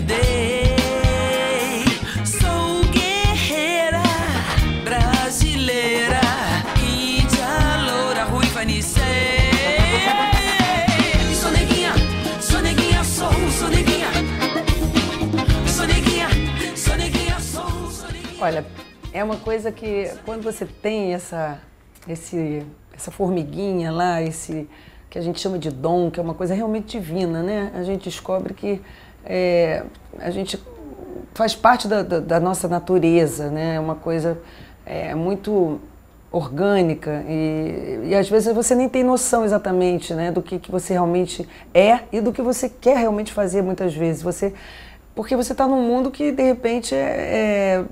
me dei. Sou guerreira brasileira, índia, loura, ruiva, nicei. Sou neguinha, sou neguinha, sou neguinha. Sou neguinha, sou neguinha, sou neguinha. Olha, é uma coisa que quando você tem essa formiguinha lá, esse que a gente chama de dom, que é uma coisa realmente divina, né? A gente descobre que a gente faz parte da nossa natureza, né? É uma coisa muito orgânica e às vezes você nem tem noção exatamente, né, do que você realmente é e do que você quer realmente fazer muitas vezes. Porque você está num mundo que, de repente, é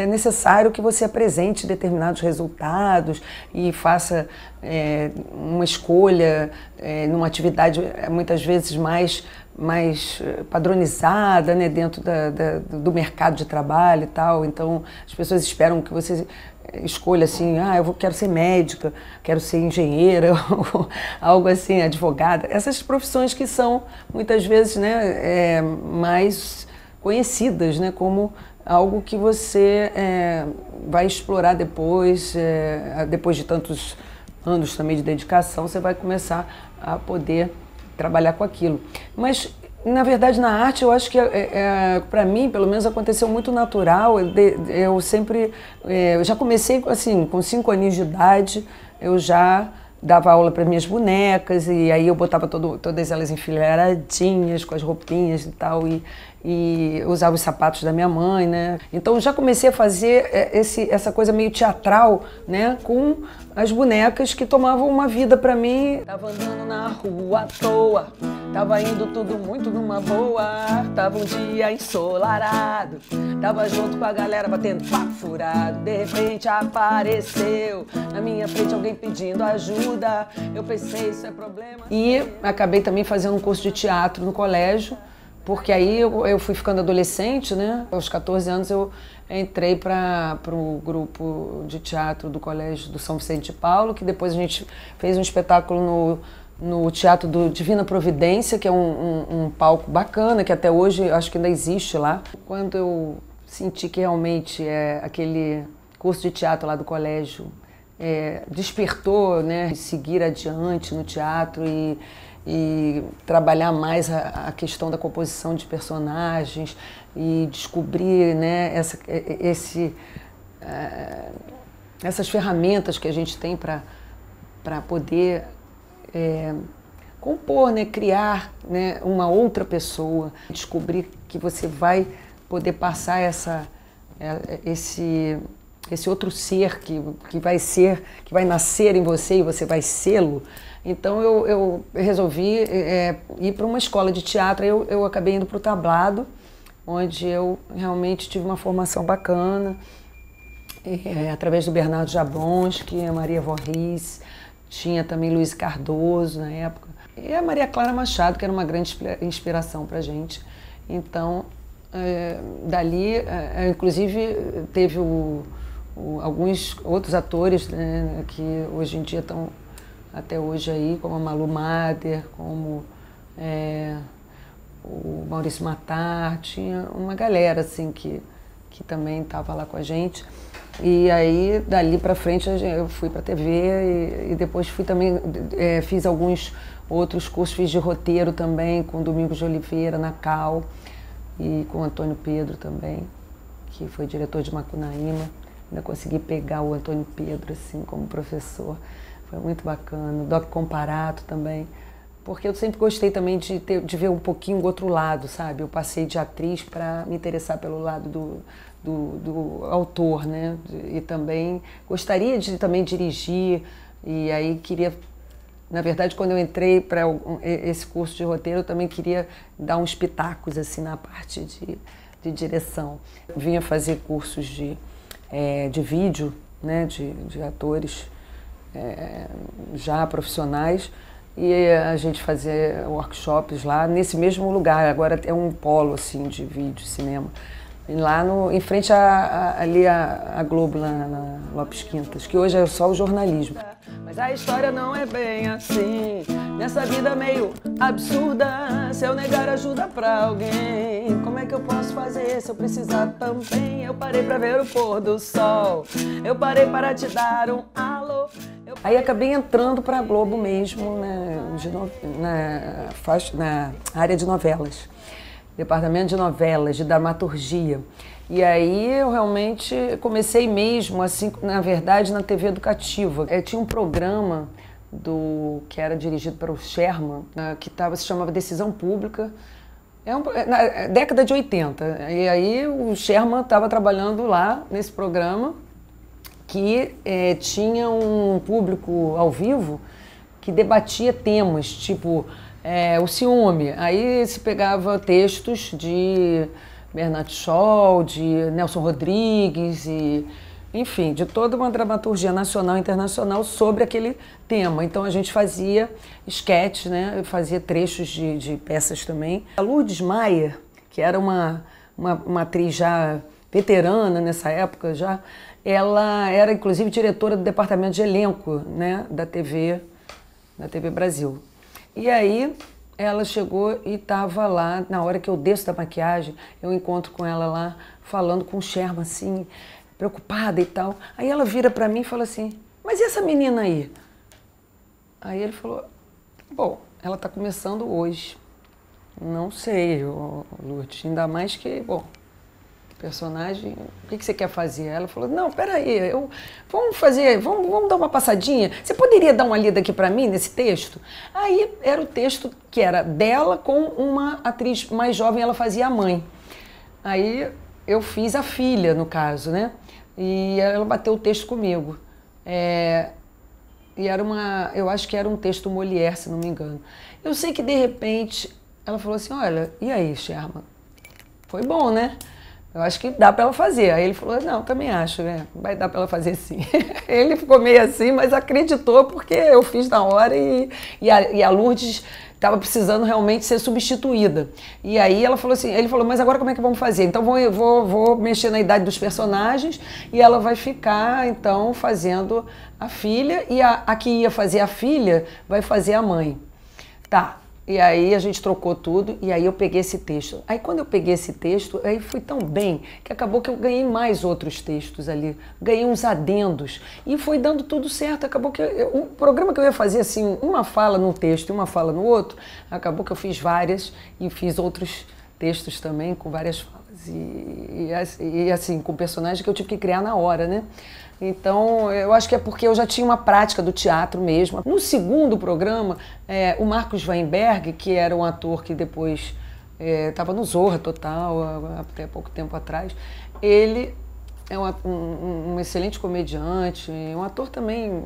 necessário que você apresente determinados resultados e faça uma escolha numa atividade, muitas vezes, mais padronizada, né, dentro do mercado de trabalho e tal. Então, as pessoas esperam que você escolha assim, eu quero ser médica, quero ser engenheira, algo assim, advogada. Essas profissões que são, muitas vezes, né, mais conhecidas, né, como algo que você vai explorar depois, depois de tantos anos também de dedicação, você vai começar a poder trabalhar com aquilo. Mas, na verdade, na arte, eu acho que, para mim, pelo menos, aconteceu muito natural. Eu sempre, eu já comecei, assim, com 5 aninhos de idade, eu já dava aula para minhas bonecas e aí eu botava todas elas enfileiradinhas, com as roupinhas e tal, e usava os sapatos da minha mãe, né? Então já comecei a fazer essa coisa meio teatral, né? Com as bonecas que tomavam uma vida para mim. Tava andando na rua à toa, tava indo tudo muito numa boa, tava um dia ensolarado, tava junto com a galera batendo papo furado, de repente apareceu na minha frente alguém pedindo ajuda, eu pensei, isso é problema. E acabei também fazendo um curso de teatro no colégio, porque aí eu fui ficando adolescente, né? Aos 14 anos eu entrei para o grupo de teatro do Colégio do São Vicente de Paulo, que depois a gente fez um espetáculo no Teatro do Divina Providência, que é um palco bacana, que até hoje acho que ainda existe lá. Quando eu senti que realmente aquele curso de teatro lá do colégio despertou, né, seguir adiante no teatro e trabalhar mais a questão da composição de personagens e descobrir, né, essas ferramentas que a gente tem para poder compor, né, criar, né, uma outra pessoa, descobrir que você vai poder passar esse outro ser que vai nascer em você e você vai sê-lo. Então eu resolvi ir para uma escola de teatro. Eu acabei indo para o tablado, onde eu realmente tive uma formação bacana, através do Bernardo Jablonski, a Maria Vorris, tinha também Luiz Cardoso na época, e a Maria Clara Machado, que era uma grande inspiração para a gente. Então, dali, inclusive, teve alguns outros atores, né, que hoje em dia estão até hoje aí, como a Malu Mader, como o Maurício Matar, tinha uma galera assim que também estava lá com a gente. E aí, dali para frente, eu fui para a TV e depois fui também, fiz alguns outros cursos, fiz de roteiro também, com Domingos de Oliveira, na Cal, e com o Antônio Pedro também, que foi diretor de Macunaíma. Ainda consegui pegar o Antônio Pedro, assim, como professor. Foi muito bacana. O Doc Comparato também. Porque eu sempre gostei também de ver um pouquinho o outro lado, sabe? Eu passei de atriz para me interessar pelo lado do autor, né? E também gostaria de também dirigir. E aí queria... Na verdade, quando eu entrei para esse curso de roteiro, eu também queria dar uns pitacos, assim, na parte de direção. Eu vinha fazer cursos de vídeo, né? De atores já profissionais, e a gente fazia workshops lá nesse mesmo lugar. Agora é um polo assim de vídeo, cinema, lá em frente ali a Globo, lá na Lopes Quintas, que hoje é só o jornalismo. Mas a história não é bem assim, nessa vida meio absurda. Se eu negar ajuda pra alguém, como é que eu posso fazer se eu precisar também? Eu parei pra ver o pôr do sol, eu parei para te dar um alô. Aí acabei entrando pra Globo mesmo, né, na área de novelas, departamento de novelas, de dramaturgia. E aí eu realmente comecei mesmo, assim, na verdade, na TV educativa. Eu tinha um programa que era dirigido pelo Sherman, que se chamava Decisão Pública, na década de 80. E aí o Sherman estava trabalhando lá nesse programa, que tinha um público ao vivo que debatia temas, tipo o ciúme. Aí se pegava textos de Bernard Shaw, de Nelson Rodrigues, enfim, de toda uma dramaturgia nacional e internacional sobre aquele tema. Então a gente fazia esquetes, né? Eu fazia trechos de peças também. A Lourdes Maia, que era uma atriz já veterana nessa época já, ela era inclusive diretora do departamento de elenco, né, da TV Brasil. E aí ela chegou e estava lá, na hora que eu desço da maquiagem, eu encontro com ela lá, falando com o Sherman, assim, preocupada e tal. Aí ela vira para mim e fala assim, mas e essa menina aí? Aí ele falou, bom, ela está começando hoje. Não sei, Lourdes, ainda mais que, bom, personagem, o que você quer fazer? Ela falou, não, peraí, vamos dar uma passadinha. Você poderia dar uma lida aqui para mim nesse texto? Aí era o texto que era dela com uma atriz mais jovem, ela fazia a mãe. Aí eu fiz a filha, no caso, né? E ela bateu o texto comigo. E eu acho que era um texto Molière, se não me engano. Eu sei que, de repente, ela falou assim, olha, e aí, Sherman? Foi bom, né? Eu acho que dá para ela fazer. Aí ele falou, não, também acho, né? Vai dar para ela fazer sim. Ele ficou meio assim, mas acreditou porque eu fiz na hora e a Lourdes estava precisando realmente ser substituída. E aí ela falou assim, ele falou, mas agora como é que vamos fazer? Então vou mexer na idade dos personagens e ela vai ficar, então, fazendo a filha e a que ia fazer a filha vai fazer a mãe. Tá. E aí a gente trocou tudo e aí eu peguei esse texto. Aí quando eu peguei esse texto, aí fui tão bem que acabou que eu ganhei mais outros textos ali. Ganhei uns adendos e foi dando tudo certo. Acabou que o programa que eu ia fazer assim, uma fala num texto e uma fala no outro, acabou que eu fiz várias e fiz outros textos também com várias falas. E assim, com personagens que eu tive que criar na hora, né? Então, eu acho que é porque eu já tinha uma prática do teatro mesmo. No segundo programa, o Marcos Weinberg, que era um ator que depois estava no Zorra Total, até pouco tempo atrás, ele é um excelente comediante, um ator também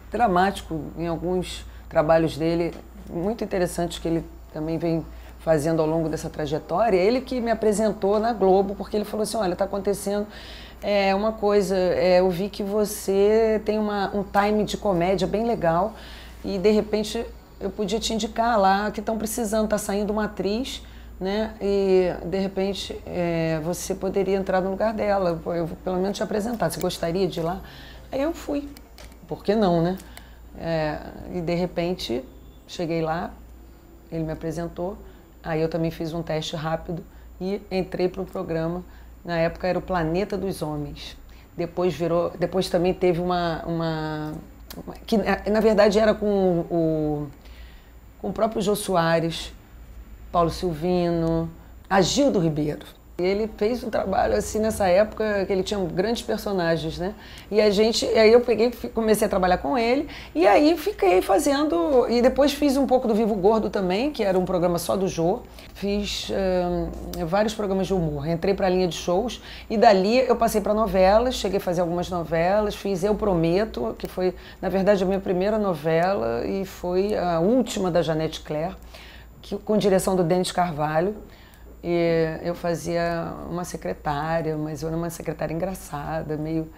dramático em alguns trabalhos dele, muito interessantes que ele também vem fazendo ao longo dessa trajetória. Ele que me apresentou na Globo, porque ele falou assim, olha, está acontecendo uma coisa, eu vi que você tem um time de comédia bem legal e de repente eu podia te indicar lá que estão precisando, está saindo uma atriz, né? E de repente você poderia entrar no lugar dela, eu vou pelo menos te apresentar, você gostaria de ir lá? Aí eu fui, por que não, né? E de repente cheguei lá, ele me apresentou, aí eu também fiz um teste rápido e entrei para o programa. Na época era o Planeta dos Homens. Depois também teve que na verdade era com o próprio Jô Soares, Paulo Silvino, Agildo Ribeiro. Ele fez um trabalho assim nessa época que ele tinha grandes personagens, né? E aí eu comecei a trabalhar com ele e aí fiquei fazendo, e depois fiz um pouco do Vivo Gordo também, que era um programa só do Jô. Fiz vários programas de humor, entrei para a linha de shows e dali eu passei para novelas, cheguei a fazer algumas novelas, fiz Eu Prometo, que foi, na verdade, a minha primeira novela e foi a última da Janete Claire, com direção do Denis Carvalho. E eu fazia uma secretária, mas eu era uma secretária engraçada, meio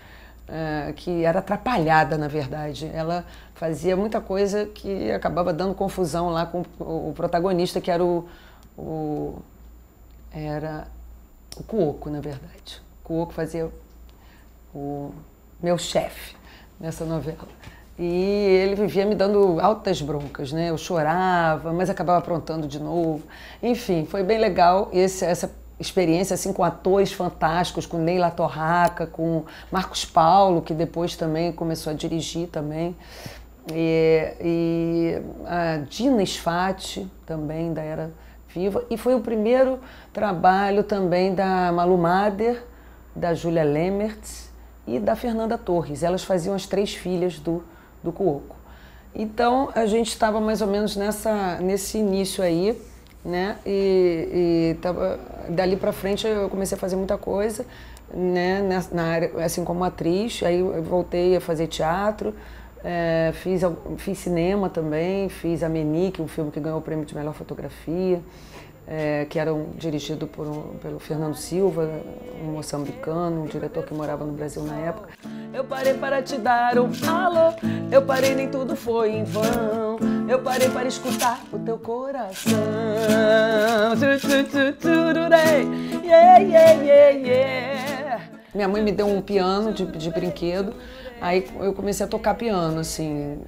que era atrapalhada, na verdade. Ela fazia muita coisa que acabava dando confusão lá com o protagonista, que era o Cuoco, na verdade. O Cuoco fazia o meu chefe nessa novela. E ele vivia me dando altas broncas, né? Eu chorava, mas acabava aprontando de novo. Enfim, foi bem legal essa experiência assim, com atores fantásticos, com Neila Torraca, com Marcos Paulo, que depois também começou a dirigir também. E a Dina Sfati também ainda era viva. E foi o primeiro trabalho também da Malu Mader, da Júlia Lemertz e da Fernanda Torres. Elas faziam as 3 filhas do Cuoco. Então a gente estava mais ou menos nesse início aí, né? E dali para frente eu comecei a fazer muita coisa, né? Na área, assim como atriz. Aí eu voltei a fazer teatro, fiz cinema também, fiz A Menique, um filme que ganhou o prêmio de melhor fotografia. Que era dirigido pelo Fernando Silva, um moçambicano, um diretor que morava no Brasil na época. Eu parei para te dar um alô, eu parei, nem tudo foi em vão, eu parei para escutar o teu coração. Yeah, yeah, yeah, yeah. Minha mãe me deu um piano de brinquedo, aí eu comecei a tocar piano, assim.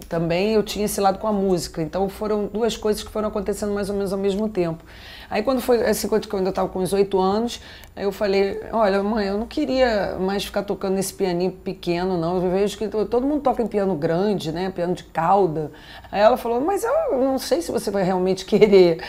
Também eu tinha esse lado com a música, então foram 2 coisas que foram acontecendo mais ou menos ao mesmo tempo. Aí quando foi assim, quando eu estava com uns 8 anos, aí eu falei, olha mãe, eu não queria mais ficar tocando nesse pianinho pequeno não, eu vejo que todo mundo toca em piano grande, né, piano de cauda. Aí ela falou, mas eu não sei se você vai realmente querer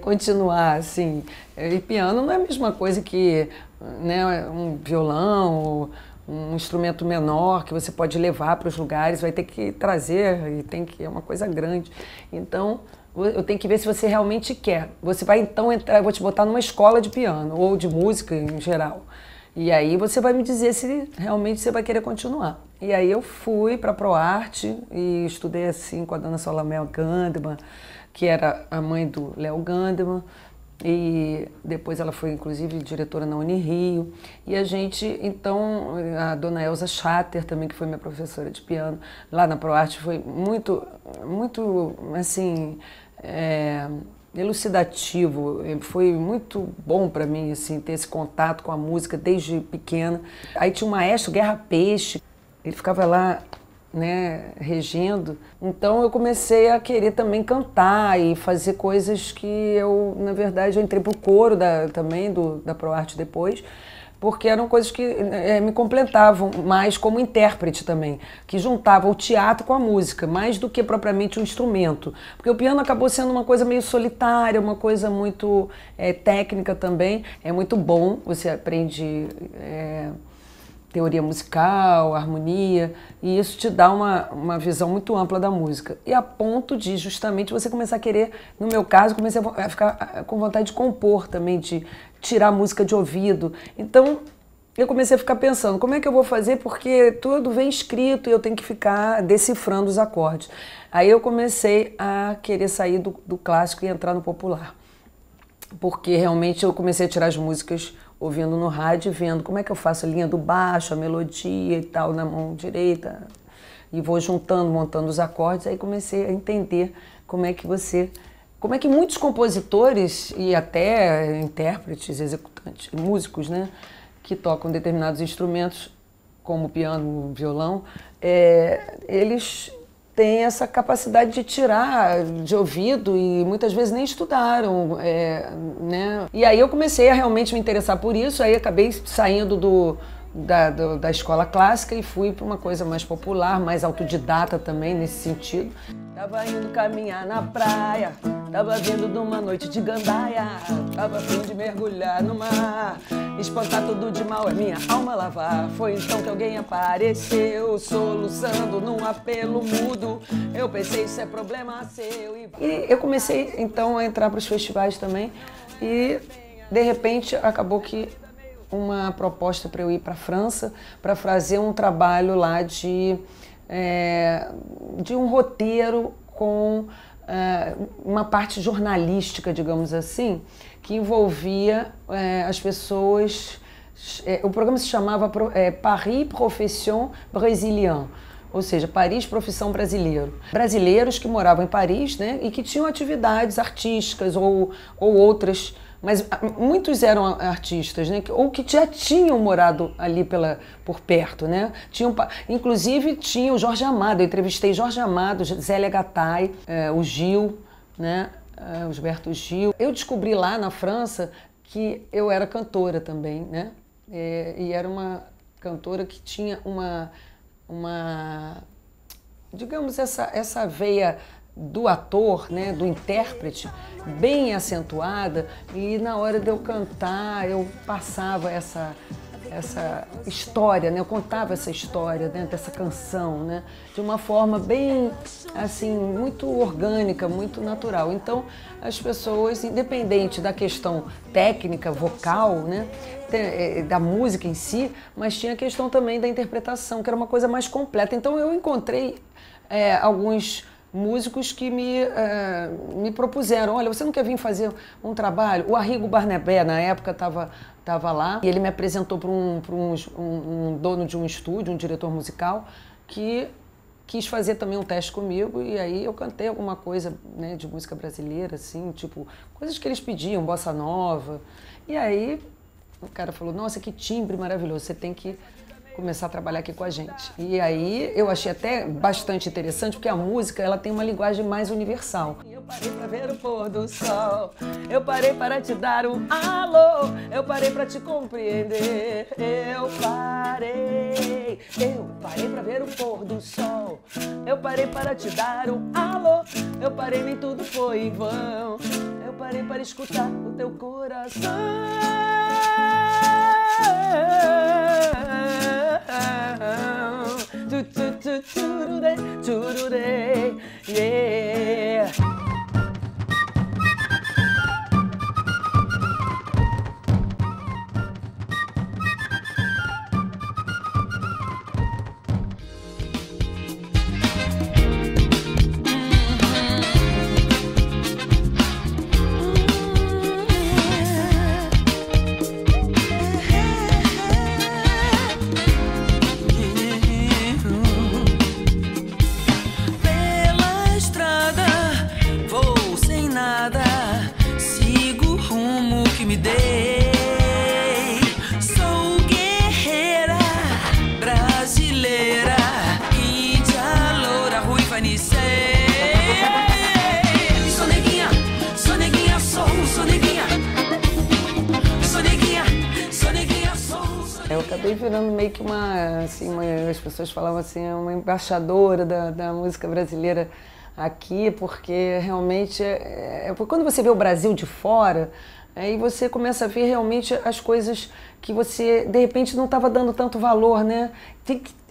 continuar assim, e piano não é a mesma coisa que, né, um violão ou um instrumento menor que você pode levar para os lugares, vai ter que trazer, e é uma coisa grande. Então, eu tenho que ver se você realmente quer. Você vai então entrar, eu vou te botar numa escola de piano, ou de música em geral. E aí você vai me dizer se realmente você vai querer continuar. E aí eu fui para a ProArte e estudei assim com a dona Solamel Gandeman, que era a mãe do Léo Gandeman. E depois ela foi, inclusive, diretora na Unirio. E a gente, então, a dona Elza Schatter também, que foi minha professora de piano, lá na ProArte, foi muito, assim, elucidativo. Foi muito bom para mim, assim, ter esse contato com a música desde pequena. Aí tinha o maestro Guerra Peixe, ele ficava lá, né, regendo. Então eu comecei a querer também cantar e fazer coisas que eu, na verdade, eu entrei pro coro também da ProArte depois, porque eram coisas que me completavam mais como intérprete também, que juntava o teatro com a música, mais do que propriamente um instrumento. Porque o piano acabou sendo uma coisa meio solitária, uma coisa muito técnica também. É muito bom, você aprende teoria musical, harmonia, e isso te dá uma visão muito ampla da música. E a ponto de justamente você começar a querer, no meu caso, comecei a ficar com vontade de compor também, de tirar a música de ouvido. Então eu comecei a ficar pensando, como é que eu vou fazer? Porque tudo vem escrito e eu tenho que ficar decifrando os acordes. Aí eu comecei a querer sair do clássico e entrar no popular. Porque realmente eu comecei a tirar as músicas ouvindo no rádio, vendo como é que eu faço a linha do baixo, a melodia e tal, na mão direita, e vou juntando, montando os acordes. Aí comecei a entender como é que muitos compositores e até intérpretes, executantes, músicos, né, que tocam determinados instrumentos, como o piano, o violão, eles têm essa capacidade de tirar de ouvido e muitas vezes nem estudaram, né? E aí eu comecei a realmente me interessar por isso, aí acabei saindo da escola clássica e fui para uma coisa mais popular, mais autodidata também nesse sentido. Tava indo caminhar na praia, tava vindo de uma noite de gandaia, tava a fim de mergulhar no mar, espantar tudo de mal é minha alma lavar. Foi então que alguém apareceu, soluçando num apelo mudo. Eu pensei, isso é problema seu. E eu comecei então a entrar para os festivais também e de repente acabou que uma proposta para eu ir para a França para fazer um trabalho lá de um roteiro com uma parte jornalística, digamos assim, que envolvia as pessoas. O programa se chamava Paris Profession Brésilien, ou seja, Paris Profissão Brasileiro. Brasileiros que moravam em Paris, né, e que tinham atividades artísticas ou outras Mas muitos eram artistas, né? Ou que já tinham morado ali por perto, né? Inclusive tinha o Jorge Amado, eu entrevistei Jorge Amado, Zélia Gattai, o Gil, né? O Gilberto Gil. Eu descobri lá na França que eu era cantora também, né? E era uma cantora que tinha digamos, essa veia do ator, né, do intérprete, bem acentuada, e na hora de eu cantar, eu passava essa história, né, eu contava essa história dentro dessa canção, né, de uma forma bem, assim, muito orgânica, muito natural. Então, as pessoas, independente da questão técnica, vocal, né, da música em si, mas tinha a questão também da interpretação, que era uma coisa mais completa. Então, eu encontrei alguns músicos que me propuseram, olha, você não quer vir fazer um trabalho? O Arrigo Barnabé, na época, estava lá, e ele me apresentou para um dono de um estúdio, um diretor musical, que quis fazer também um teste comigo, e aí eu cantei alguma coisa, né, de música brasileira, assim, tipo, coisas que eles pediam, bossa nova. E aí o cara falou, nossa, que timbre maravilhoso, você tem que começar a trabalhar aqui com a gente. E aí eu achei até bastante interessante, porque a música, ela tem uma linguagem mais universal. Eu parei para ver o pôr do sol, eu parei para te dar um alô, eu parei para te compreender, eu parei para ver o pôr do sol, eu parei para te dar um alô, eu parei, nem tudo foi em vão, eu parei para escutar o teu coração. Yeah. Eu acabei virando meio que as pessoas falavam assim, uma embaixadora da música brasileira aqui, porque realmente, quando você vê o Brasil de fora, aí você começa a ver realmente as coisas que você, de repente, não estava dando tanto valor, né?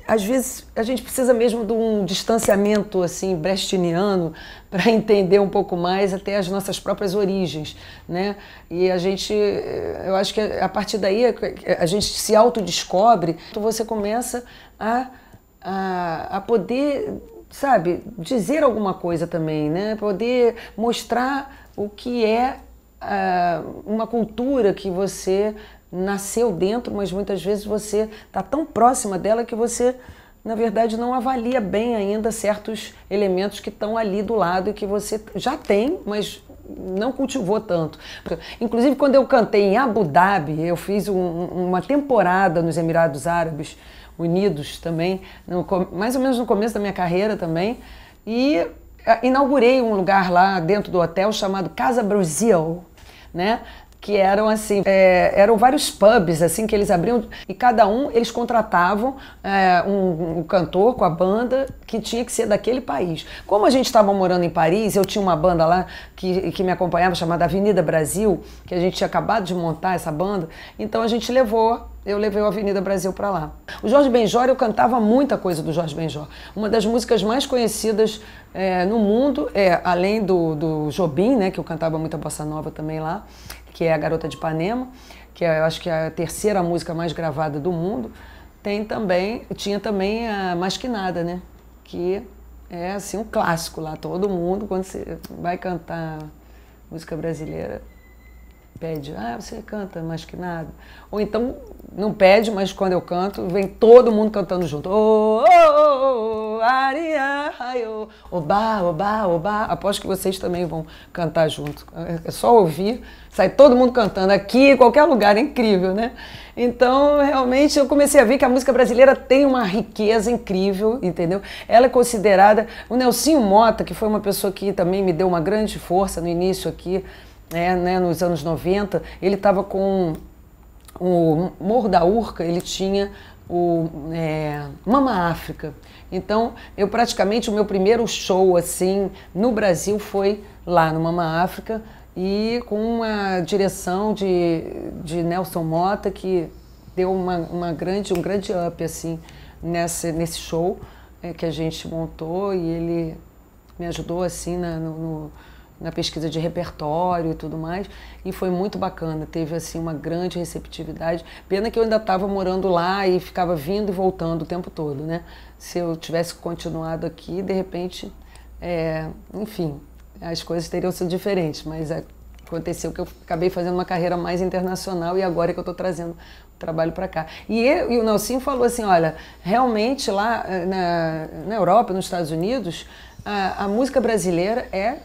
Às vezes a gente precisa mesmo de um distanciamento assim brechtiano para entender um pouco mais até as nossas próprias origens, né? E eu acho que a partir daí a gente se autodescobre, então você começa a poder, sabe, dizer alguma coisa também, né? Poder mostrar o que é uma cultura que você nasceu dentro, mas muitas vezes você está tão próxima dela que você, na verdade, não avalia bem ainda certos elementos que estão ali do lado e que você já tem, mas não cultivou tanto. Inclusive, quando eu cantei em Abu Dhabi, eu fiz uma temporada nos Emirados Árabes Unidos também, mais ou menos no começo da minha carreira também, e inaugurei um lugar lá dentro do hotel chamado Casa Brasil, né? Que eram assim, eram vários pubs assim que eles abriam e cada eles contratavam um cantor com a banda que tinha que ser daquele país. Como a gente estava morando em Paris, eu tinha uma banda lá que me acompanhava chamada Avenida Brasil, que a gente tinha acabado de montar essa banda, então eu levei o Avenida Brasil para lá. O Jorge Benjor, eu cantava muita coisa do Jorge Benjor. Uma das músicas mais conhecidas no mundo, além do Jobim, né, que eu cantava muita bossa nova também lá, que é a Garota de Ipanema, que eu acho que é a terceira música mais gravada do mundo. Tinha também a Mais Que Nada, né? Que é assim um clássico lá, todo mundo, quando você vai cantar música brasileira, pede, você canta Mais Que Nada. Ou então, não pede, mas quando eu canto, vem todo mundo cantando junto. Oh, oh, oh, oh. aria, raio, oba, oba, oba. Aposto que vocês também vão cantar junto. É só ouvir, sai todo mundo cantando aqui, em qualquer lugar, é incrível, né? Então, realmente, eu comecei a ver que a música brasileira tem uma riqueza incrível, entendeu? Ela é considerada... O Nelsinho Motta, que foi uma pessoa que também me deu uma grande força no início aqui, né, nos anos 90, ele estava com o Morro da Urca, ele tinha o Mama África. Então, praticamente, o meu primeiro show assim no Brasil foi lá no Mama África, e com uma direção de Nelson Motta, que deu um grande up assim, nesse show que a gente montou, e ele me ajudou assim na pesquisa de repertório e tudo mais, e foi muito bacana, teve assim uma grande receptividade. Pena que eu ainda estava morando lá e ficava vindo e voltando o tempo todo, né? Se eu tivesse continuado aqui, de repente, enfim, as coisas teriam sido diferentes, mas aconteceu que eu acabei fazendo uma carreira mais internacional, e agora é que eu estou trazendo o trabalho para cá. E o Nelsinho falou assim, olha, realmente lá na Europa, nos Estados Unidos, a música brasileira é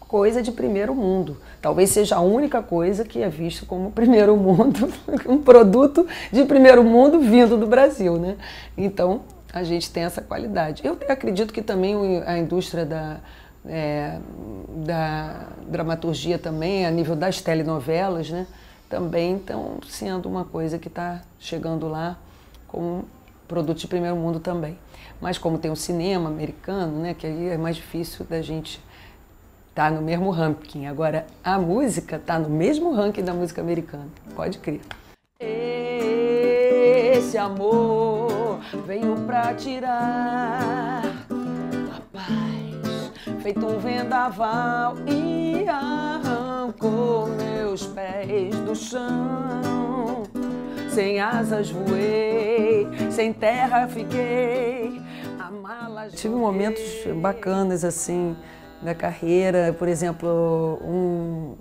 coisa de primeiro mundo. Talvez seja a única coisa que é vista como primeiro mundo, um produto de primeiro mundo vindo do Brasil, né? Então, a gente tem essa qualidade. Eu acredito que também a indústria da dramaturgia também, a nível das telenovelas, né, também estão sendo uma coisa que está chegando lá como produto de primeiro mundo também. Mas como tem o cinema americano, né, que aí é mais difícil da gente estar no mesmo ranking. Agora, a música está no mesmo ranking da música americana, pode crer. Esse amor veio pra tirar a paz, feito um vendaval, e arrancou meus pés do chão. Sem asas voei, sem terra fiquei, a mala... Tive momentos bacanas assim da carreira. Por exemplo, um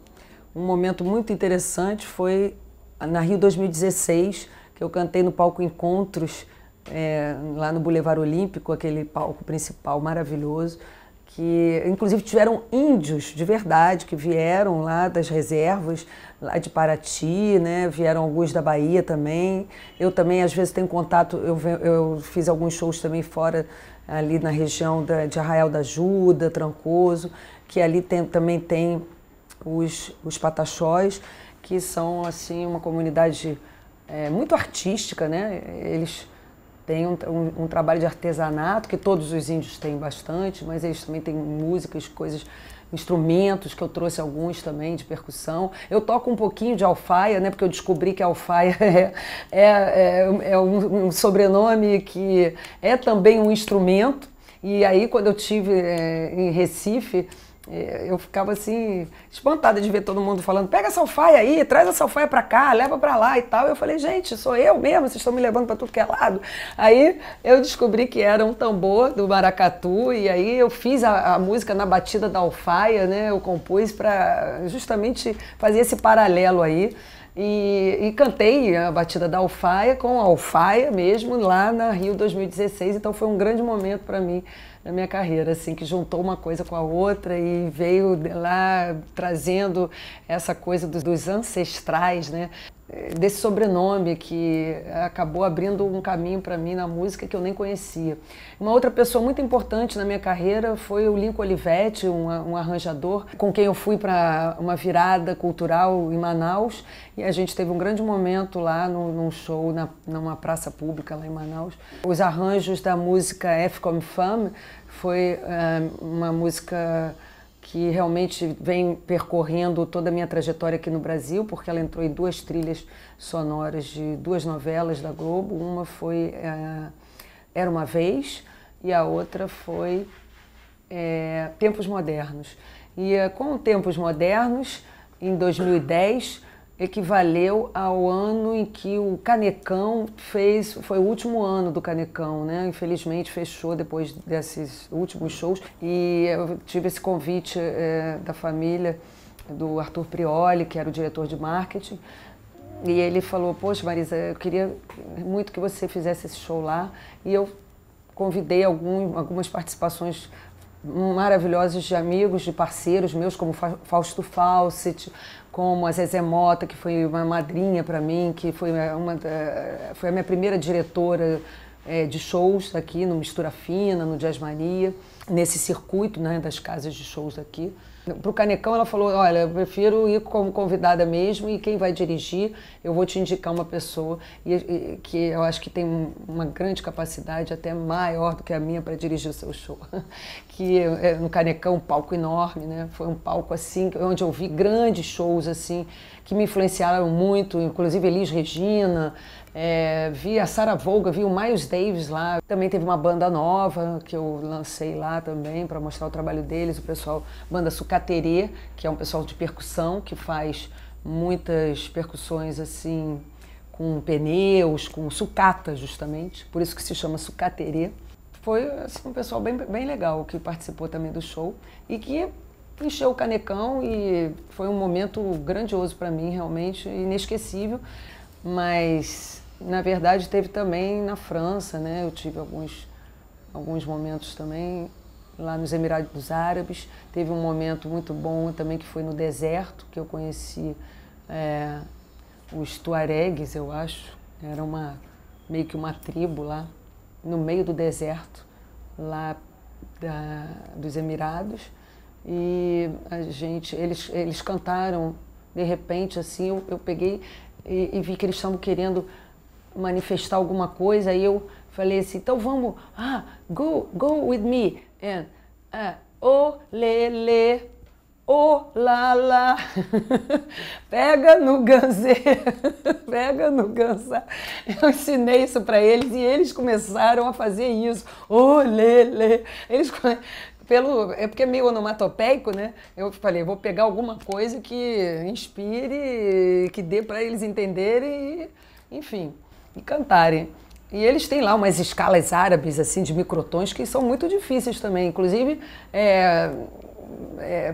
momento muito interessante foi na Rio 2016, que eu cantei no palco Encontros, lá no Boulevard Olímpico, aquele palco principal maravilhoso, que inclusive tiveram índios de verdade que vieram lá das reservas, lá de Paraty, né? Vieram alguns da Bahia também. Eu também às vezes tenho contato, eu fiz alguns shows também fora, ali na região de Arraial da Ajuda, Trancoso, que ali também tem os pataxós, que são assim uma comunidade muito artística, né? Eles têm um trabalho de artesanato, que todos os índios têm bastante, mas eles também têm músicas, coisas, instrumentos, que eu trouxe alguns também de percussão. Eu toco um pouquinho de alfaia, né? Porque eu descobri que a alfaia é um sobrenome que é também um instrumento. E aí, quando eu estive em Recife, eu ficava assim, espantada de ver todo mundo falando, pega essa alfaia aí, traz essa alfaia pra cá, leva pra lá e tal. Eu falei, gente, sou eu mesmo, vocês estão me levando pra tudo que é lado. Aí eu descobri que era um tambor do maracatu, e aí eu fiz a música na batida da alfaia, né? Eu compus pra justamente fazer esse paralelo aí. E cantei a batida da alfaia com a alfaia mesmo lá na Rio 2016, então foi um grande momento para mim na minha carreira, assim, que juntou uma coisa com a outra e veio lá trazendo essa coisa dos ancestrais, né? Desse sobrenome que acabou abrindo um caminho para mim na música que eu nem conhecia. Uma outra pessoa muito importante na minha carreira foi o Lincoln Olivetti, um arranjador, com quem eu fui para uma virada cultural em Manaus, e a gente teve um grande momento lá num show numa praça pública lá em Manaus. Os arranjos da música F comme Femme foi uma música que realmente vem percorrendo toda a minha trajetória aqui no Brasil, porque ela entrou em 2 trilhas sonoras de 2 novelas da Globo. Uma foi Era Uma Vez e a outra foi Tempos Modernos. E com Tempos Modernos, em 2010, equivaleu ao ano em que o Canecão foi o último ano do Canecão, né? Infelizmente fechou depois desses últimos shows, e eu tive esse convite da família do Arthur Prioli, que era o diretor de marketing, e ele falou, poxa Marisa, eu queria muito que você fizesse esse show lá, e eu convidei algumas participações maravilhosas de amigos, de parceiros meus, como Fausto Fawcett, como a Zezé Mota, que foi uma madrinha para mim, que foi a minha primeira diretora de shows aqui no Mistura Fina, no Jazz Mania, nesse circuito, né, das casas de shows aqui. Para o Canecão ela falou, olha, eu prefiro ir como convidada mesmo e quem vai dirigir, eu vou te indicar uma pessoa que eu acho que tem uma grande capacidade, até maior do que a minha, para dirigir o seu show. Que no Canecão, um palco enorme, né? Foi um palco assim, onde eu vi grandes shows assim, que me influenciaram muito, inclusive Elis Regina, vi a Sarah Vaughan, vi o Miles Davis lá. Também teve uma banda nova que eu lancei lá também para mostrar o trabalho deles, o pessoal, banda Sucaterê, que é um pessoal de percussão que faz muitas percussões assim com pneus, com sucata justamente, por isso que se chama Sucaterê. Foi assim, um pessoal bem legal que participou também do show e que encheu o Canecão e foi um momento grandioso para mim, realmente inesquecível, mas na verdade teve também na França, né? Eu tive alguns momentos também lá nos Emirados Árabes. Teve um momento muito bom também que foi no deserto, que eu conheci os Tuaregs, eu acho. Era meio que uma tribo lá, no meio do deserto, lá dos Emirados. E eles cantaram, de repente, assim, eu peguei e vi que eles estavam querendo manifestar alguma coisa, aí eu falei assim, então vamos, go with me, and oh, lê, oh, lá, pega no ganzê, pega no ganzá. Eu ensinei isso para eles e eles começaram a fazer isso, oh, lê. Eles é porque é meio onomatopeico, né? Eu falei, vou pegar alguma coisa que inspire, que dê para eles entenderem, enfim, e cantarem. E eles têm lá umas escalas árabes, assim, de microtons, que são muito difíceis também. Inclusive,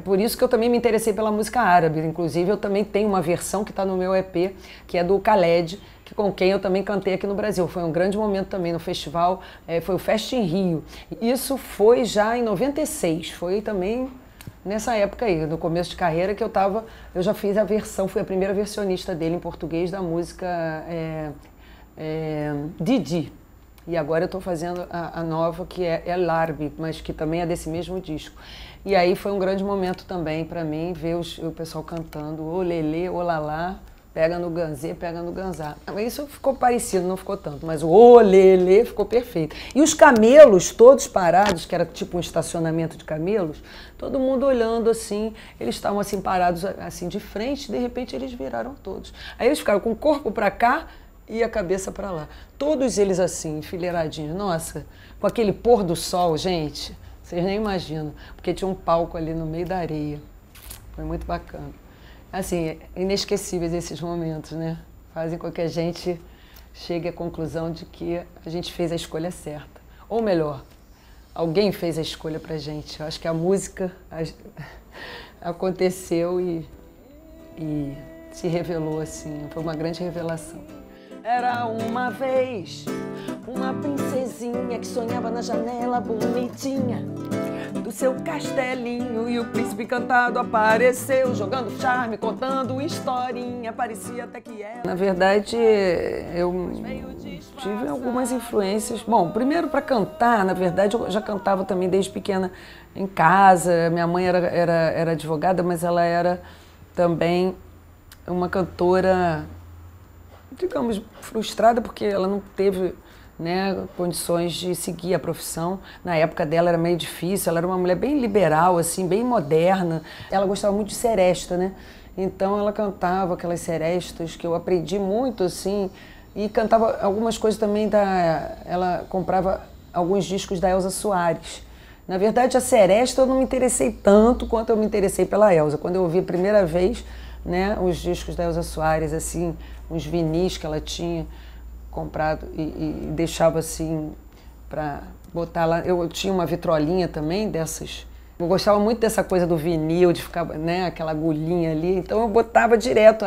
por isso que eu também me interessei pela música árabe. Inclusive, eu também tenho uma versão que está no meu EP, que é do Khaled, com quem eu também cantei aqui no Brasil. Foi um grande momento também no festival, foi o Fest em Rio. Isso foi já em 96, foi também nessa época aí, no começo de carreira, que eu já fiz a versão, fui a primeira versionista dele em português da música Didi. E agora eu estou fazendo a nova, que é El Arbi, mas que também é desse mesmo disco. E aí foi um grande momento também para mim ver o pessoal cantando ô lelê, ô lalá, pega no ganzê, pega no ganzá. Isso ficou parecido, não ficou tanto, mas o olelê ficou perfeito. E os camelos todos parados, que era tipo um estacionamento de camelos, todo mundo olhando assim, eles estavam assim parados assim de frente, de repente eles viraram todos. Aí eles ficaram com o corpo para cá e a cabeça para lá. Todos eles assim, enfileiradinhos. Nossa, com aquele pôr do sol, gente, vocês nem imaginam, porque tinha um palco ali no meio da areia. Foi muito bacana. Assim, inesquecíveis esses momentos, né? Fazem com que a gente chegue à conclusão de que a gente fez a escolha certa. Ou melhor, alguém fez a escolha pra gente. Eu acho que a música aconteceu e se revelou assim. Foi uma grande revelação. Era uma vez uma princesinha que sonhava na janela bonitinha do seu castelinho, e o príncipe encantado apareceu, jogando charme, contando historinha, parecia até que era. Na verdade, eu tive algumas influências. Bom, primeiro para cantar, na verdade, eu já cantava também desde pequena em casa. Minha mãe era advogada, mas ela era também uma cantora, digamos, frustrada, porque ela não teve, né, condições de seguir a profissão. Na época dela era meio difícil, ela era uma mulher bem liberal, assim, bem moderna. Ela gostava muito de seresta, né? Então ela cantava aquelas serestas que eu aprendi muito, assim, e cantava algumas coisas também ela comprava alguns discos da Elza Soares. Na verdade, a seresta eu não me interessei tanto quanto eu me interessei pela Elza. Quando eu ouvi a primeira vez, né, os discos da Elza Soares, assim, uns vinis que ela tinha comprado e deixava assim para botar lá. Eu tinha uma vitrolinha também dessas. Eu gostava muito dessa coisa do vinil, de ficar, né, aquela agulhinha ali. Então eu botava direto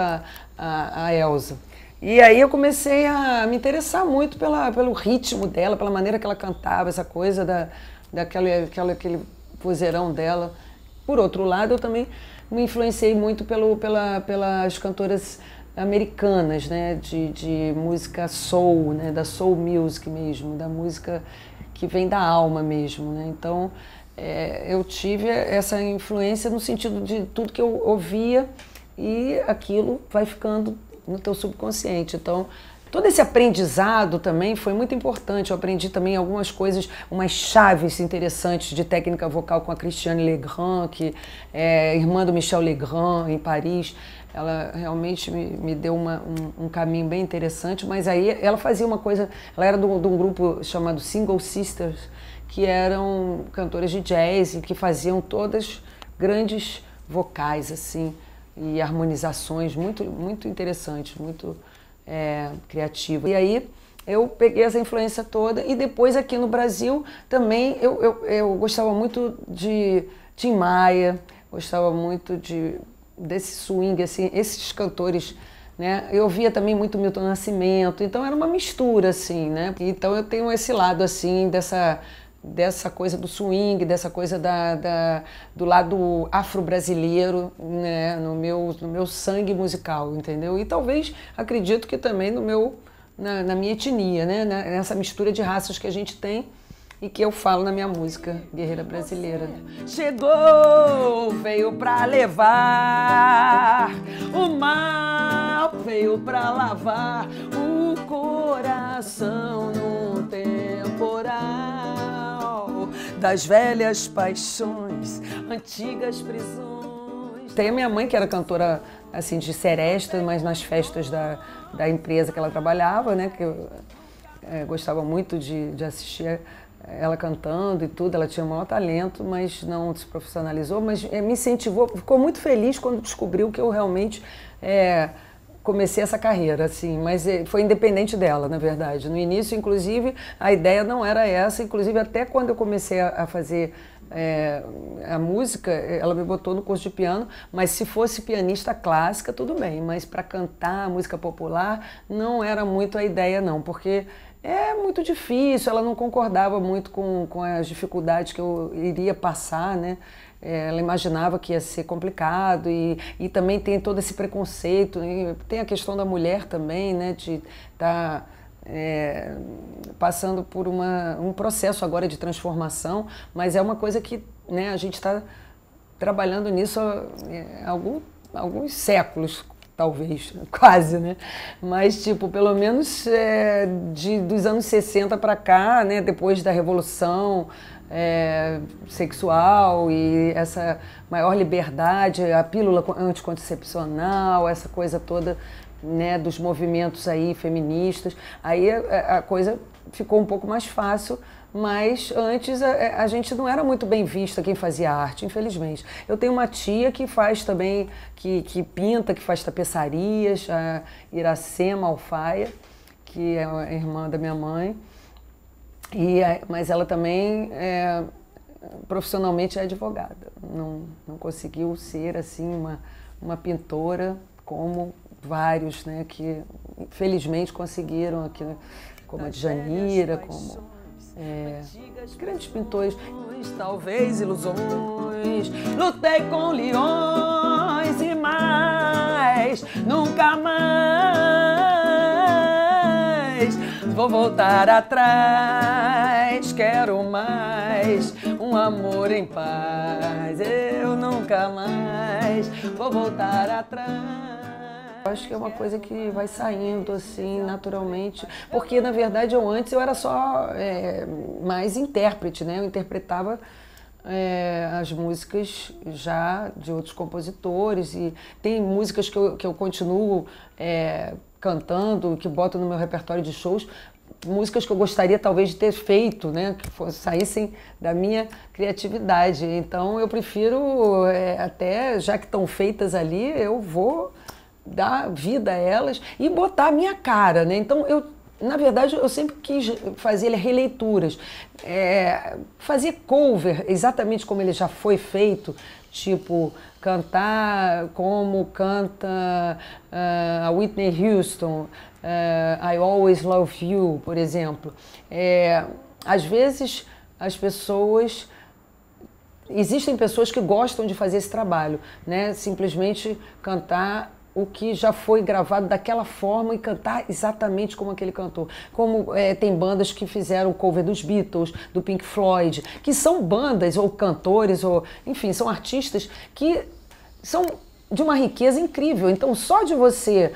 a Elza. E aí eu comecei a me interessar muito pelo ritmo dela, pela maneira que ela cantava, essa coisa daquele vozeirão dela. Por outro lado, eu também me influenciei muito pelas cantoras americanas, né, de música soul, né, da soul music mesmo, da música que vem da alma mesmo, né? Então, eu tive essa influência no sentido de tudo que eu ouvia e aquilo vai ficando no teu subconsciente. Então, todo esse aprendizado também foi muito importante. Eu aprendi também algumas coisas, umas chaves interessantes de técnica vocal com a Christiane Legrand, que é irmã do Michel Legrand, em Paris. Ela realmente me deu um caminho bem interessante, mas aí ela fazia uma coisa, ela era de um grupo chamado Single Sisters, que eram cantoras de jazz e que faziam todas grandes vocais, assim, e harmonizações muito, muito interessantes, muito criativas. E aí eu peguei essa influência toda e depois aqui no Brasil também eu gostava muito de Tim Maia, gostava muito desse swing, assim, esses cantores, né? Eu via também muito Milton Nascimento, então era uma mistura, assim, né? Então eu tenho esse lado, assim, dessa coisa do swing, dessa coisa do lado afro-brasileiro, né? no meu sangue musical, entendeu? E talvez, acredito que também na minha etnia, né? Nessa mistura de raças que a gente tem, e que eu falo na minha música, Guerreira Brasileira. Chegou, veio pra levar o mal, veio pra lavar o coração num temporal das velhas paixões, antigas prisões. Tem a minha mãe, que era cantora assim, de seresta, mas nas festas da empresa que ela trabalhava, né? Que eu gostava muito de assistir ela cantando e tudo. Ela tinha o maior talento, mas não se profissionalizou, mas me incentivou, ficou muito feliz quando descobriu que eu realmente comecei essa carreira, assim, mas foi independente dela, na verdade. No início, inclusive, a ideia não era essa, inclusive até quando eu comecei a fazer a música, ela me botou no curso de piano, mas se fosse pianista clássica, tudo bem, mas para cantar música popular não era muito a ideia não, porque é muito difícil, ela não concordava muito com as dificuldades que eu iria passar, né? Ela imaginava que ia ser complicado e também tem todo esse preconceito, tem a questão da mulher também, né? De estar passando por um processo agora de transformação, mas é uma coisa que, né, a gente está trabalhando nisso há alguns séculos, talvez, quase, né? Mas, tipo, pelo menos dos anos 60 para cá, né? Depois da Revolução sexual e essa maior liberdade, a pílula anticoncepcional, essa coisa toda, né? Dos movimentos aí feministas, aí a coisa ficou um pouco mais fácil. Mas antes a gente não era muito bem vista quem fazia arte, infelizmente. Eu tenho uma tia que faz também, que pinta, que faz tapeçarias, a Iracema Alfaia, que é a irmã da minha mãe. Mas ela também profissionalmente é advogada. Não conseguiu ser assim uma pintora como vários, né, que felizmente conseguiram aqui, como a Djanira, como grandes pintores. Talvez ilusões, lutei com leões e mais, nunca mais vou voltar atrás, quero mais um amor em paz, eu nunca mais vou voltar atrás. Acho que é uma coisa que vai saindo assim naturalmente, porque na verdade antes eu era só mais intérprete, né? Eu interpretava as músicas já de outros compositores e tem músicas que eu continuo cantando, que boto no meu repertório de shows, músicas que eu gostaria talvez de ter feito, né? Que saíssem da minha criatividade. Então eu prefiro, até já que estão feitas ali, eu vou dar vida a elas e botar a minha cara, né? Então eu Na verdade, eu sempre quis fazer releituras. Fazer cover exatamente como ele já foi feito, tipo, cantar como canta a Whitney Houston, I Always Love You, por exemplo. Às vezes, existem pessoas que gostam de fazer esse trabalho, né? Simplesmente cantar o que já foi gravado daquela forma e cantar exatamente como aquele cantor. Como tem bandas que fizeram o cover dos Beatles, do Pink Floyd, que são bandas ou cantores, ou enfim, são artistas que são de uma riqueza incrível. Então, só de você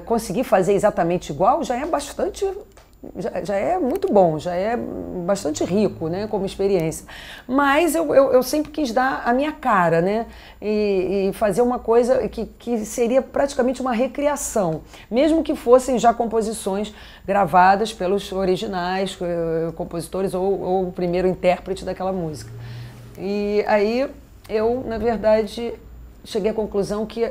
conseguir fazer exatamente igual já é bastante... Já é muito bom, já é bastante rico, né, como experiência. Mas eu sempre quis dar a minha cara, né, e fazer uma coisa que seria praticamente uma recriação, mesmo que fossem já composições gravadas pelos originais compositores ou o primeiro intérprete daquela música. E aí eu, na verdade, cheguei à conclusão que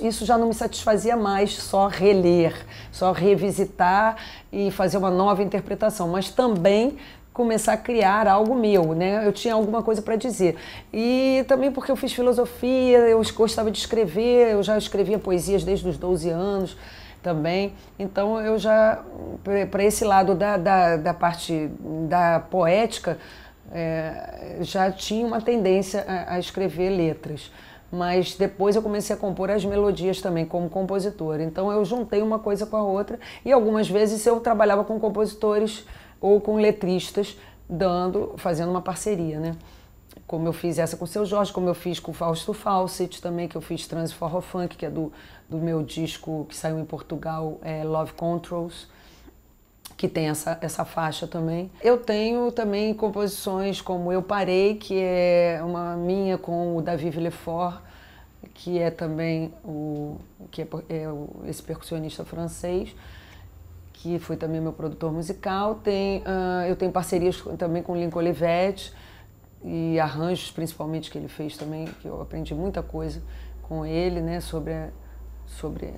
isso já não me satisfazia mais só reler, só revisitar e fazer uma nova interpretação, mas também começar a criar algo meu, né? Eu tinha alguma coisa para dizer. E também porque eu fiz filosofia, eu gostava de escrever, eu já escrevia poesias desde os 12 anos também. Então eu já, para esse lado da parte da poética, já tinha uma tendência a escrever letras. Mas depois eu comecei a compor as melodias também como compositora. Então eu juntei uma coisa com a outra e algumas vezes eu trabalhava com compositores ou com letristas, fazendo uma parceria, né? Como eu fiz essa com o Seu Jorge, como eu fiz com o Fausto Fawcett também, que eu fiz Trans Forró Funk, que é do meu disco que saiu em Portugal, Love Controls, que tem essa faixa também. Eu tenho também composições como Eu Parei, que é uma minha com o David Villefort, que é também esse percussionista francês, que foi também meu produtor musical. Eu tenho parcerias também com o Lincoln Olivetti e arranjos, principalmente, que ele fez também, que eu aprendi muita coisa com ele, né, sobre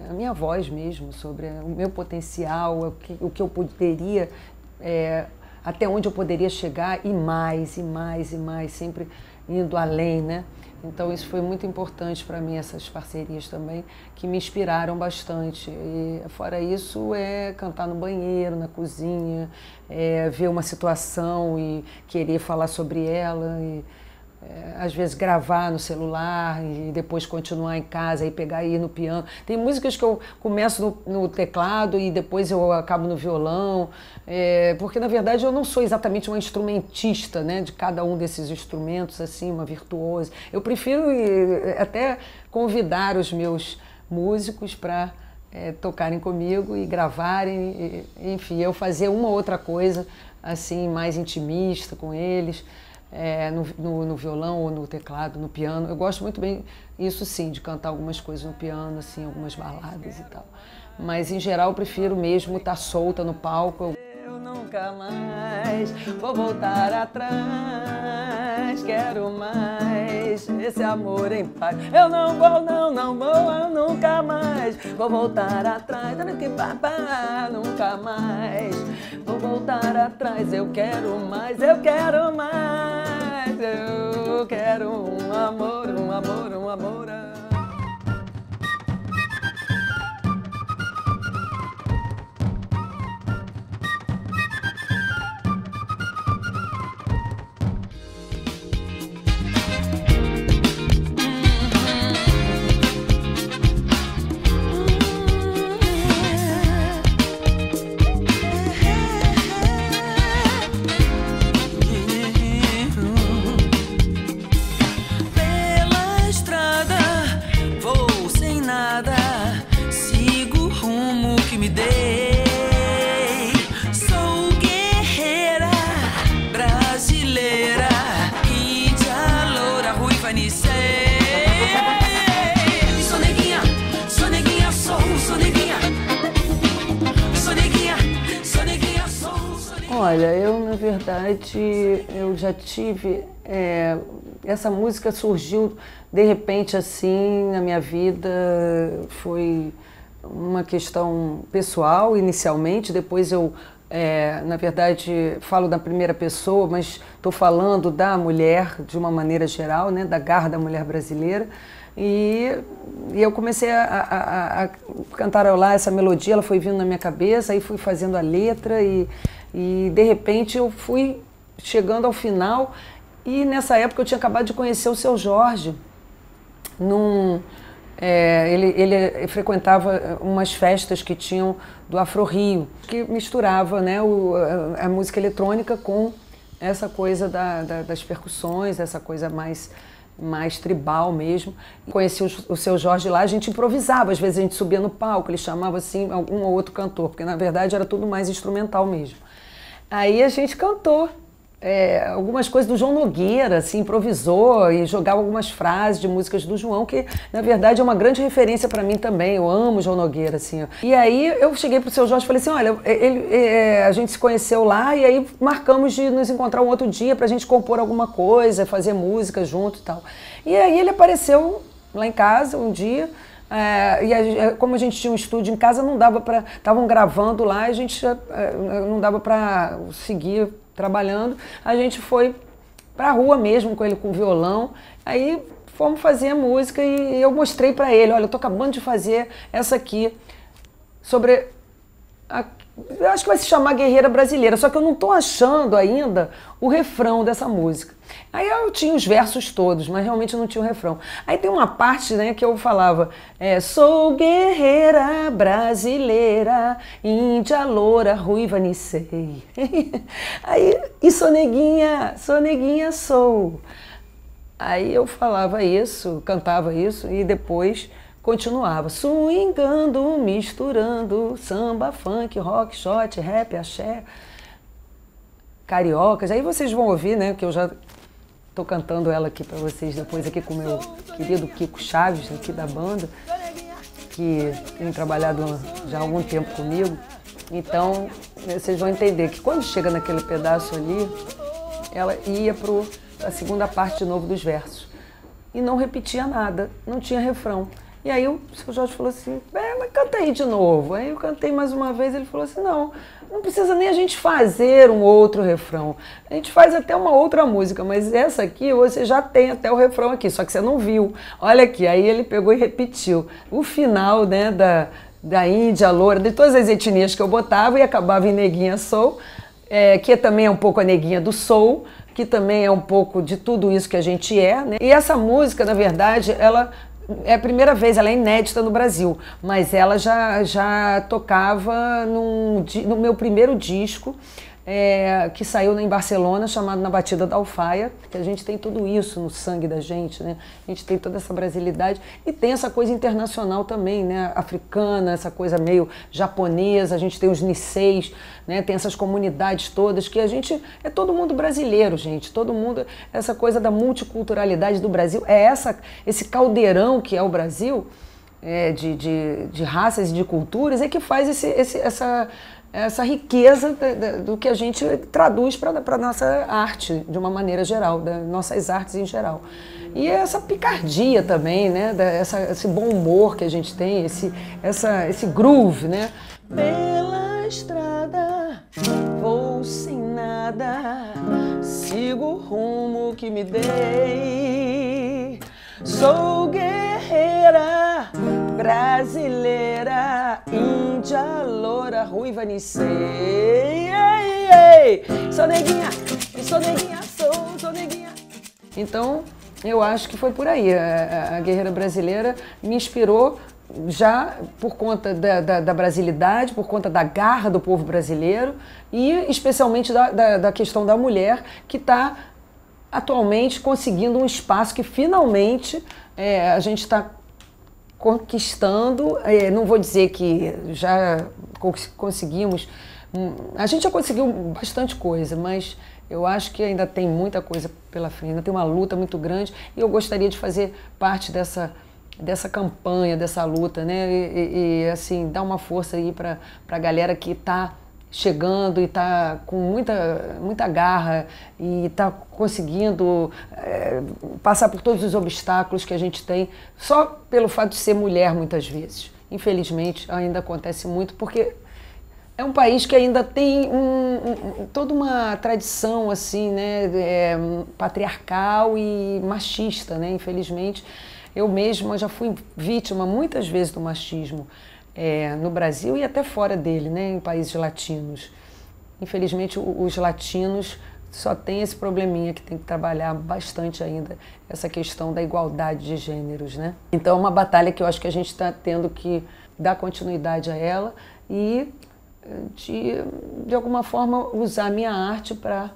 a minha voz mesmo, sobre o meu potencial, o que eu poderia, até onde eu poderia chegar e mais, e mais, e mais, sempre indo além, né? Então isso foi muito importante para mim, essas parcerias também, que me inspiraram bastante. E fora isso, cantar no banheiro, na cozinha, ver uma situação e querer falar sobre ela, e às vezes gravar no celular e depois continuar em casa e pegar e ir no piano. Tem músicas que eu começo no teclado e depois eu acabo no violão, porque na verdade eu não sou exatamente uma instrumentista, né, de cada um desses instrumentos, assim, uma virtuosa. Eu prefiro até convidar os meus músicos para tocarem comigo e gravarem, enfim, eu fazer uma ou outra coisa assim mais intimista com eles. No violão ou no teclado, no piano. Eu gosto muito bem, isso sim, de cantar algumas coisas no piano, assim, algumas baladas e tal. Mas, em geral, eu prefiro mesmo estar solta no palco. Eu nunca mais vou voltar atrás, quero mais esse amor em paz. Eu não vou, eu nunca mais vou voltar atrás, nunca mais vou voltar atrás. Eu quero mais, eu quero mais, eu quero um amor, um amor, um amor. Olha, eu na verdade, eu já tive, essa música surgiu de repente assim na minha vida, foi uma questão pessoal inicialmente, depois eu, na verdade, falo da primeira pessoa, mas estou falando da mulher de uma maneira geral, né, da garra da mulher brasileira. E eu comecei a cantarolar essa melodia, ela foi vindo na minha cabeça, aí fui fazendo a letra e de repente eu fui chegando ao final. E nessa época eu tinha acabado de conhecer o Seu Jorge. Ele frequentava umas festas que tinham do Afro Rio, que misturava, né, a música eletrônica com essa coisa das percussões, essa coisa mais tribal mesmo. Conheci o Seu Jorge lá, a gente improvisava, às vezes a gente subia no palco, ele chamava assim um ou outro cantor, porque na verdade era tudo mais instrumental mesmo. Aí a gente cantou algumas coisas do João Nogueira, assim, improvisou e jogava algumas frases de músicas do João, que na verdade é uma grande referência para mim também, eu amo o João Nogueira, assim. E aí eu cheguei pro Seu Jorge e falei assim, olha, a gente se conheceu lá e aí marcamos de nos encontrar um outro dia pra gente compor alguma coisa, fazer música junto e tal. E aí ele apareceu lá em casa um dia, como a gente tinha um estúdio em casa, não dava para, estavam gravando lá, a gente não dava para seguir trabalhando, a gente foi para a rua mesmo com ele com violão, aí fomos fazer a música e eu mostrei para ele, olha, eu tô acabando de fazer essa aqui sobre eu acho que vai se chamar Guerreira Brasileira, só que eu não tô achando ainda o refrão dessa música. Aí eu tinha os versos todos, mas realmente não tinha o refrão. Aí tem uma parte, né, que eu falava, sou guerreira brasileira, índia loura, ruiva, nicei. Aí, e sou neguinha sou. Aí eu falava isso, cantava isso e depois continuava, swingando, misturando, samba, funk, rock, shot, rap, axé, cariocas. Aí vocês vão ouvir, né, que eu já estou cantando ela aqui para vocês depois aqui com o meu querido Kiko Chaves, aqui da banda, que tem trabalhado já há algum tempo comigo. Então, vocês vão entender que quando chega naquele pedaço ali, ela ia para a segunda parte de novo dos versos. E não repetia nada, não tinha refrão. E aí o Seu Jorge falou assim, mas canta aí de novo. Aí eu cantei mais uma vez, ele falou assim, não precisa nem a gente fazer um outro refrão. A gente faz até uma outra música, mas essa aqui você já tem até o refrão aqui, só que você não viu. Olha aqui, aí ele pegou e repetiu. O final, né, da Índia, loura, de todas as etnias que eu botava e acabava em Neguinha Soul, que também é um pouco a neguinha do soul, que também é um pouco de tudo isso que a gente é, né? E essa música, na verdade, ela é a primeira vez, ela é inédita no Brasil, mas ela já tocava no meu primeiro disco, que saiu em Barcelona, chamado Na Batida da Alfaia, que a gente tem tudo isso no sangue da gente, né? A gente tem toda essa brasilidade e tem essa coisa internacional também, né? Africana, essa coisa meio japonesa, a gente tem os niseis, né? Tem essas comunidades todas que a gente, é todo mundo brasileiro, gente, todo mundo, essa coisa da multiculturalidade do Brasil, esse caldeirão que é o Brasil, de raças e de culturas, é que faz essa riqueza do que a gente traduz para a nossa arte, de uma maneira geral, das nossas artes em geral. E essa picardia também, né? Esse bom humor que a gente tem, esse groove, né? Pela estrada vou sem nada, sigo o rumo que me dei. Sou guerreira brasileira, índia, loura, ruiva, nicei. Sou neguinha, sou neguinha. Então, eu acho que foi por aí. A Guerreira Brasileira me inspirou já por conta da brasilidade, por conta da garra do povo brasileiro e especialmente da questão da mulher, que está atualmente conseguindo um espaço que finalmente a gente está conquistando. Não vou dizer que já conseguimos, a gente já conseguiu bastante coisa, mas eu acho que ainda tem muita coisa pela frente, ainda tem uma luta muito grande e eu gostaria de fazer parte dessa campanha, dessa luta, né? E assim, dar uma força aí para a galera que está chegando e está com muita garra e está conseguindo passar por todos os obstáculos que a gente tem só pelo fato de ser mulher muitas vezes. infelizmente, ainda acontece muito, porque é um país que ainda tem toda uma tradição assim, né, patriarcal e machista, né? Infelizmente, eu mesma já fui vítima muitas vezes do machismo no Brasil e até fora dele, né, em países latinos. Infelizmente, os latinos só têm esse probleminha que tem que trabalhar bastante ainda, essa questão da igualdade de gêneros, né? Então é uma batalha que eu acho que a gente está tendo que dar continuidade a ela e de alguma forma usar a minha arte para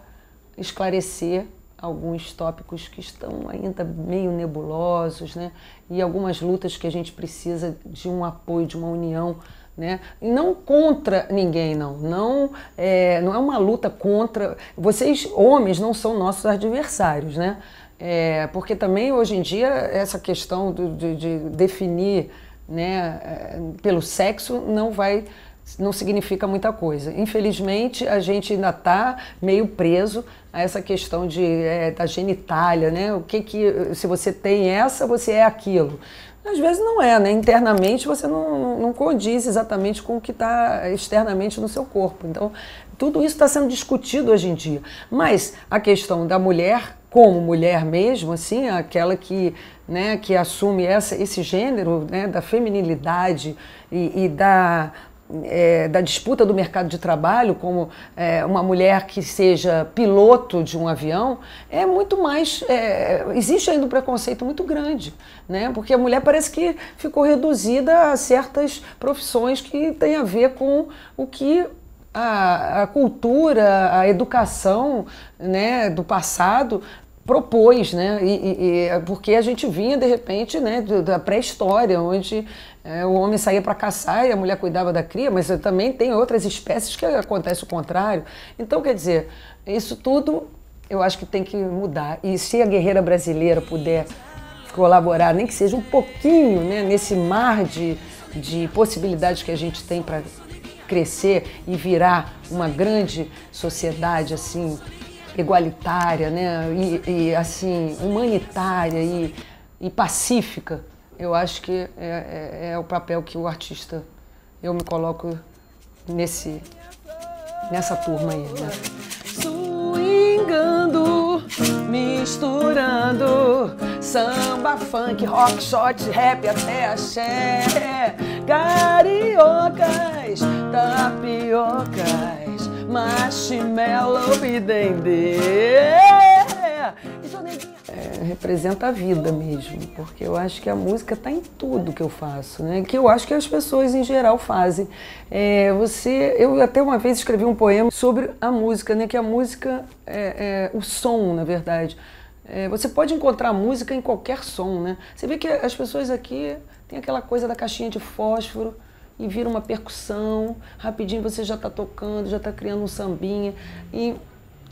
esclarecer alguns tópicos que estão ainda meio nebulosos, né? E algumas lutas que a gente precisa de um apoio, de uma união, né? E não contra ninguém, não é uma luta contra... Vocês, homens, não são nossos adversários, né? Porque também, hoje em dia, essa questão de definir, né, pelo sexo não significa muita coisa. Infelizmente, a gente ainda está meio preso a essa questão da genitália, né? Se você tem essa, você é aquilo. Às vezes não é, né? Internamente você não condiz exatamente com o que está externamente no seu corpo. Então, tudo isso está sendo discutido hoje em dia. Mas a questão da mulher, como mulher mesmo, assim, aquela que, né, que assume esse gênero, né, da feminilidade e da disputa do mercado de trabalho, como uma mulher que seja piloto de um avião, é muito mais... existe ainda um preconceito muito grande, né? Porque a mulher parece que ficou reduzida a certas profissões que têm a ver com o que a cultura, a educação, né, do passado propôs, né? Porque a gente vinha, de repente, né, da pré-história, onde o homem saía para caçar e a mulher cuidava da cria, mas também tem outras espécies que acontece o contrário. Então, quer dizer, isso tudo eu acho que tem que mudar. E se a guerreira brasileira puder colaborar, nem que seja um pouquinho, né, nesse mar de possibilidades que a gente tem para crescer e virar uma grande sociedade assim, igualitária, né, e assim, humanitária e pacífica, eu acho que é o papel que o artista, eu me coloco nessa turma aí, né? Swingando, misturando, samba, funk, rock, shot, rap até axé, cariocas, tapiocas, marshmallow e dendê. Representa a vida mesmo, porque eu acho que a música está em tudo que eu faço, né? Que eu acho que as pessoas em geral fazem. Eu até uma vez escrevi um poema sobre a música, né? Que a música o som, na verdade. Você pode encontrar música em qualquer som, né? Você vê que as pessoas aqui têm aquela coisa da caixinha de fósforo e vira uma percussão, rapidinho você já está tocando, já está criando um sambinha. E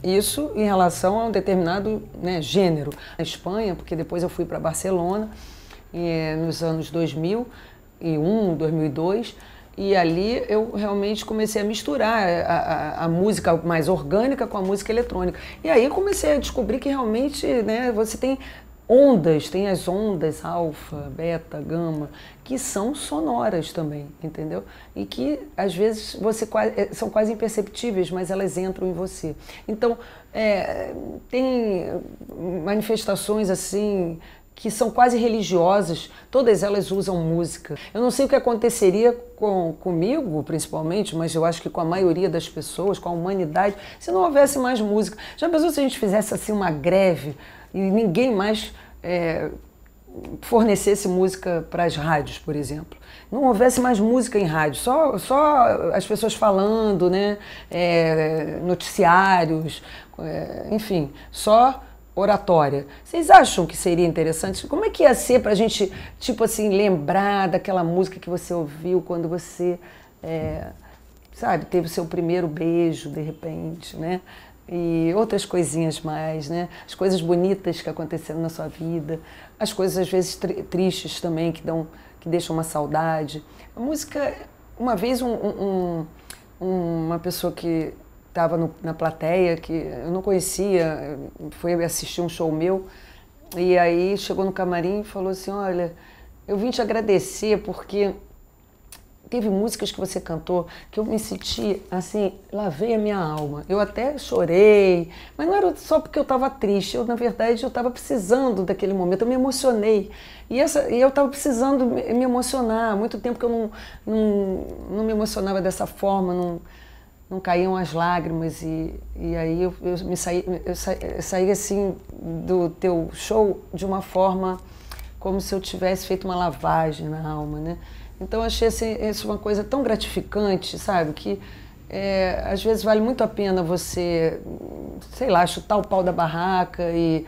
isso em relação a um determinado, né, gênero. Na Espanha, porque depois eu fui para Barcelona nos anos 2001, 2002, e ali eu realmente comecei a misturar a música mais orgânica com a música eletrônica. E aí comecei a descobrir que realmente, né, você tem ondas, tem as ondas alfa, beta, gama, que são sonoras também, entendeu? E que às vezes são quase imperceptíveis, mas elas entram em você. Então, tem manifestações assim que são quase religiosas, todas elas usam música. Eu não sei o que aconteceria comigo, principalmente, mas eu acho que com a maioria das pessoas, com a humanidade, se não houvesse mais música. Já pensou se a gente fizesse assim uma greve e ninguém mais fornecesse música para as rádios, por exemplo? Não houvesse mais música em rádio, só as pessoas falando, né? Noticiários, enfim, só oratória. Vocês acham que seria interessante? Como é que ia ser para a gente, tipo assim, lembrar daquela música que você ouviu quando você, sabe, teve o seu primeiro beijo, de repente, né? E outras coisinhas mais, né? As coisas bonitas que aconteceram na sua vida, as coisas às vezes tristes também, que deixam uma saudade. A música, uma vez uma pessoa que estava na plateia, que eu não conhecia, foi assistir um show meu, e aí chegou no camarim e falou assim, olha, eu vim te agradecer porque teve músicas que você cantou que eu me senti assim, lavei a minha alma. Eu até chorei, mas não era só porque eu estava triste. Na verdade, eu estava precisando daquele momento, eu me emocionei. E eu estava precisando me emocionar. Há muito tempo que eu não me emocionava dessa forma, não caíam as lágrimas. E aí eu saí assim do teu show de uma forma como se eu tivesse feito uma lavagem na alma, né? Então eu achei isso uma coisa tão gratificante, sabe? Que às vezes vale muito a pena você, sei lá, chutar o pau da barraca e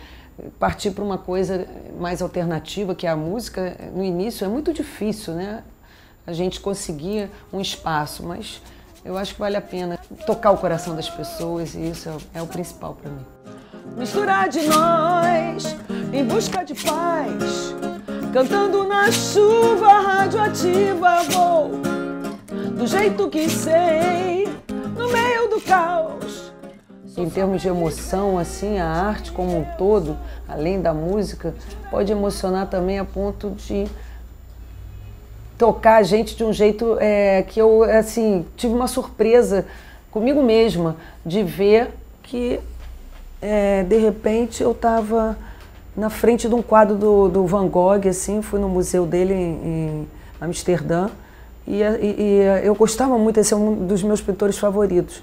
partir para uma coisa mais alternativa, que é a música. No início é muito difícil, né? A gente conseguir um espaço, mas eu acho que vale a pena tocar o coração das pessoas e isso é o principal para mim. Misturar de nós, em busca de paz, cantando na chuva radioativa, vou do jeito que sei, no meio do caos. Em termos de emoção, assim, a arte como um todo, além da música, pode emocionar também a ponto de tocar a gente de um jeito que eu, assim, tive uma surpresa comigo mesma de ver que de repente eu estava na frente de um quadro do Van Gogh, assim, fui no museu dele em Amsterdã e eu gostava muito, esse é um dos meus pintores favoritos.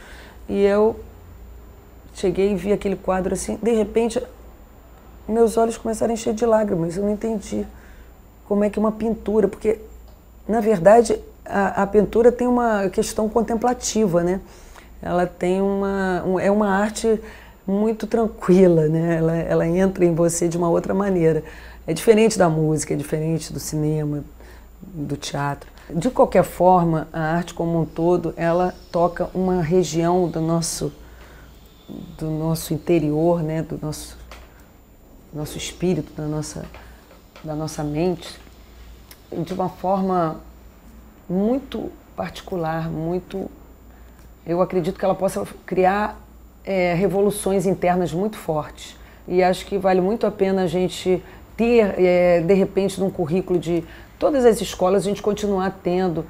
E eu cheguei e vi aquele quadro assim, de repente meus olhos começaram a encher de lágrimas, eu não entendi como é que uma pintura, porque na verdade a pintura tem uma questão contemplativa, né? Ela tem é uma arte muito tranquila, né? Ela entra em você de uma outra maneira. É diferente da música, é diferente do cinema, do teatro. De qualquer forma, a arte como um todo, ela toca uma região do nosso interior, né? Do nosso espírito, da nossa mente, de uma forma muito particular, eu acredito que ela possa criar revoluções internas muito fortes. E acho que vale muito a pena a gente ter, de repente, num currículo de todas as escolas, a gente continuar tendo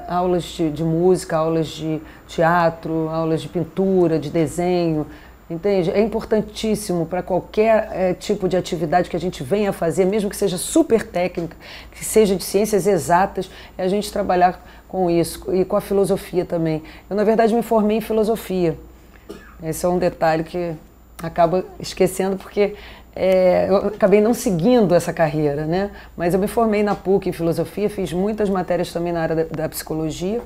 aulas de música, aulas de teatro, aulas de pintura, de desenho, entende? É importantíssimo para qualquer tipo de atividade que a gente venha a fazer, mesmo que seja super técnica, que seja de ciências exatas, é a gente trabalhar com isso e com a filosofia também. Eu, na verdade, me formei em filosofia. Esse é um detalhe que acaba esquecendo porque eu acabei não seguindo essa carreira, né? Mas eu me formei na PUC em filosofia, fiz muitas matérias também na área da psicologia,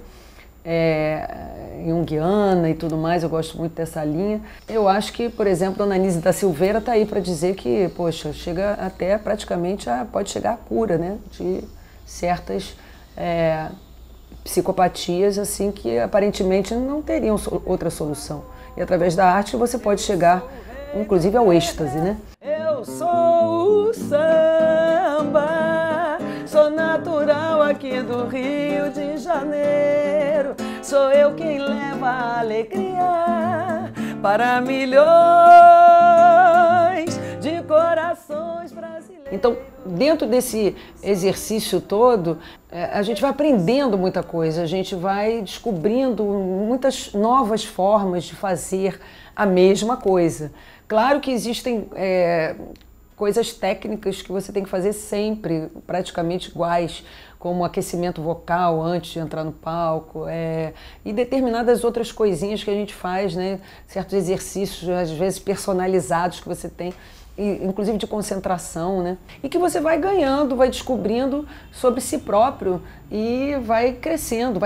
junguiana e tudo mais, eu gosto muito dessa linha. Eu acho que, por exemplo, Dona Anísia da Silveira está aí para dizer que, poxa, chega até praticamente pode chegar à cura, né? De certas psicopatias, assim, que aparentemente não teriam outra solução. E através da arte você pode chegar, inclusive, ao êxtase, né? Eu sou o samba, sou natural aqui do Rio de Janeiro. Sou eu quem leva a alegria para milhões de corações brasileiros. Então, dentro desse exercício todo, a gente vai aprendendo muita coisa, a gente vai descobrindo muitas novas formas de fazer a mesma coisa. Claro que existem coisas técnicas que você tem que fazer sempre, praticamente iguais, como aquecimento vocal antes de entrar no palco, e determinadas outras coisinhas que a gente faz, né? Certos exercícios, às vezes personalizados que você tem, inclusive de concentração, né? E que você vai ganhando, vai descobrindo sobre si próprio e vai crescendo,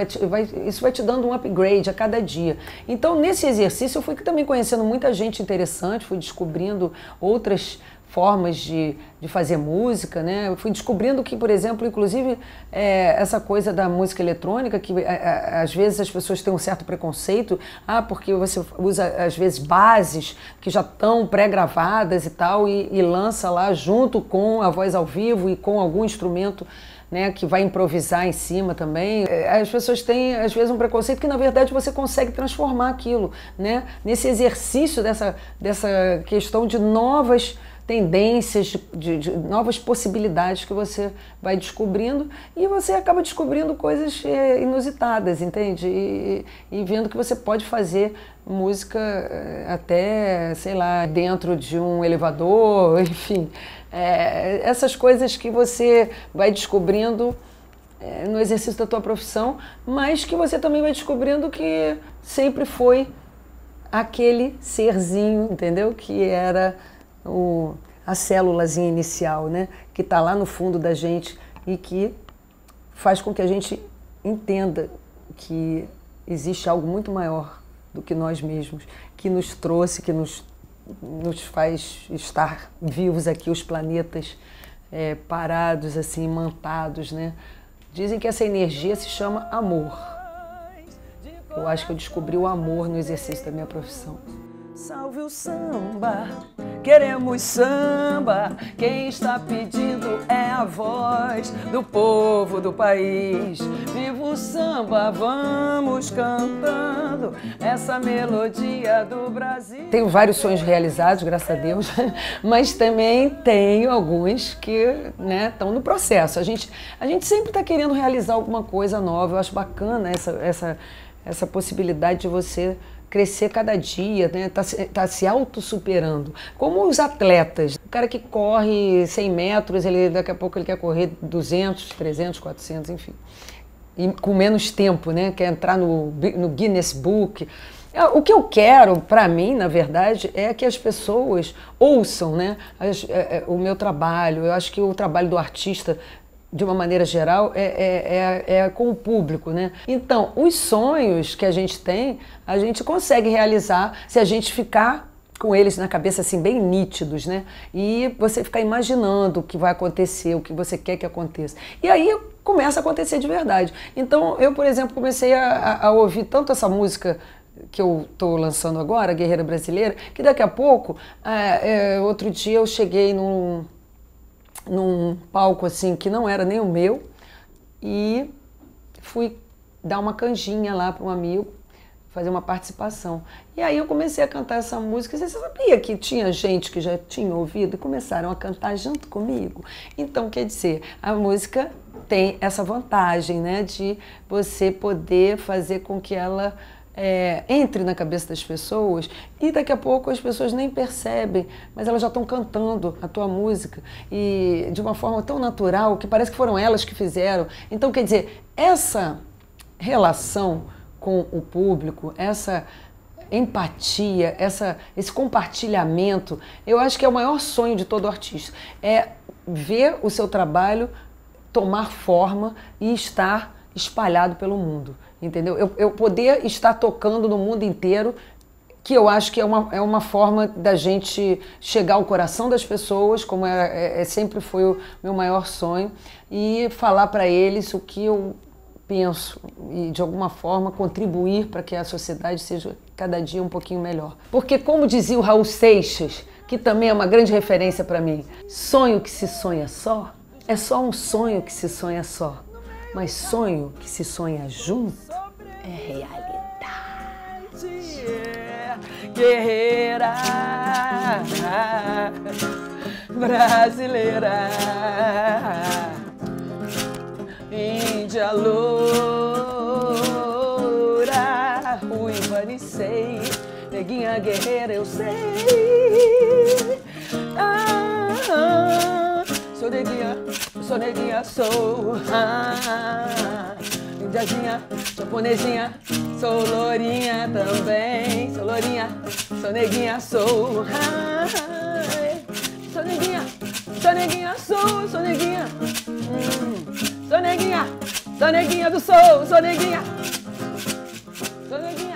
isso vai te dando um upgrade a cada dia. Então, nesse exercício, eu fui também conhecendo muita gente interessante, fui descobrindo outras formas de fazer música, né? Eu fui descobrindo que, por exemplo, inclusive, essa coisa da música eletrônica, que às vezes as pessoas têm um certo preconceito, porque você usa, às vezes, bases que já estão pré-gravadas e tal, e lança lá junto com a voz ao vivo e com algum instrumento, né, que vai improvisar em cima também. As pessoas têm, às vezes, um preconceito que, na verdade, você consegue transformar aquilo, né, nesse exercício dessa questão de novas tendências, de novas possibilidades que você vai descobrindo e você acaba descobrindo coisas inusitadas, entende? E vendo que você pode fazer música até, sei lá, dentro de um elevador, enfim. Essas coisas que você vai descobrindo no exercício da tua profissão, mas que você também vai descobrindo que sempre foi aquele serzinho, entendeu? Que era a célulazinha inicial, né? Que está lá no fundo da gente e que faz com que a gente entenda que existe algo muito maior do que nós mesmos, que nos trouxe, que nos faz estar vivos aqui, os planetas parados, assim, imantados, né? Dizem que essa energia se chama amor. Eu acho que eu descobri o amor no exercício da minha profissão. Salve o samba, queremos samba. Quem está pedindo é a voz do povo do país. Viva o samba, vamos cantando essa melodia do Brasil. Tenho vários sonhos realizados, graças a Deus, mas também tenho alguns que, né, estão no processo. A gente sempre está querendo realizar alguma coisa nova. Eu acho bacana essa possibilidade de você crescer cada dia, né? Tá se auto-superando. Como os atletas. O cara que corre 100 metros, daqui a pouco ele quer correr 200, 300, 400, enfim. E com menos tempo, né? Quer entrar no Guinness Book. O que eu quero, para mim, na verdade, é que as pessoas ouçam, né, o meu trabalho. Eu acho que o trabalho do artista, de uma maneira geral, é com o público, né? Então, os sonhos que a gente tem, a gente consegue realizar se a gente ficar com eles na cabeça, assim, bem nítidos, né? E você ficar imaginando o que vai acontecer, o que você quer que aconteça. E aí começa a acontecer de verdade. Então, eu, por exemplo, comecei a ouvir tanto essa música que eu estou lançando agora, Guerreira Brasileira, que daqui a pouco, outro dia eu cheguei num palco assim que não era nem o meu e fui dar uma canjinha lá para um amigo, fazer uma participação. E aí eu comecei a cantar essa música. Você sabia que tinha gente que já tinha ouvido e começaram a cantar junto comigo? Então, quer dizer, a música tem essa vantagem, né, de você poder fazer com que ela entre na cabeça das pessoas e daqui a pouco as pessoas nem percebem, mas elas já estão cantando a tua música e de uma forma tão natural que parece que foram elas que fizeram. Então, quer dizer, essa relação com o público, essa empatia, esse compartilhamento, eu acho que é o maior sonho de todo artista, é ver o seu trabalho tomar forma e estar espalhado pelo mundo, entendeu? Eu poder estar tocando no mundo inteiro, que eu acho que é uma forma da gente chegar ao coração das pessoas, como sempre foi o meu maior sonho, e falar para eles o que eu penso e, de alguma forma, contribuir para que a sociedade seja cada dia um pouquinho melhor. Porque, como dizia o Raul Seixas, que também é uma grande referência para mim, sonho que se sonha só é só um sonho que se sonha só. Mas sonho que se sonha junto é realidade. Guerreira brasileira, índia loura, ruiva, nem sei, neguinha guerreira, eu sei. Sou neguinha, sou indiazinha, japonesinha, sou lourinha também, sou lourinha, sou neguinha, sou neguinha, sou neguinha, sou neguinha do sou neguinha, sou neguinha.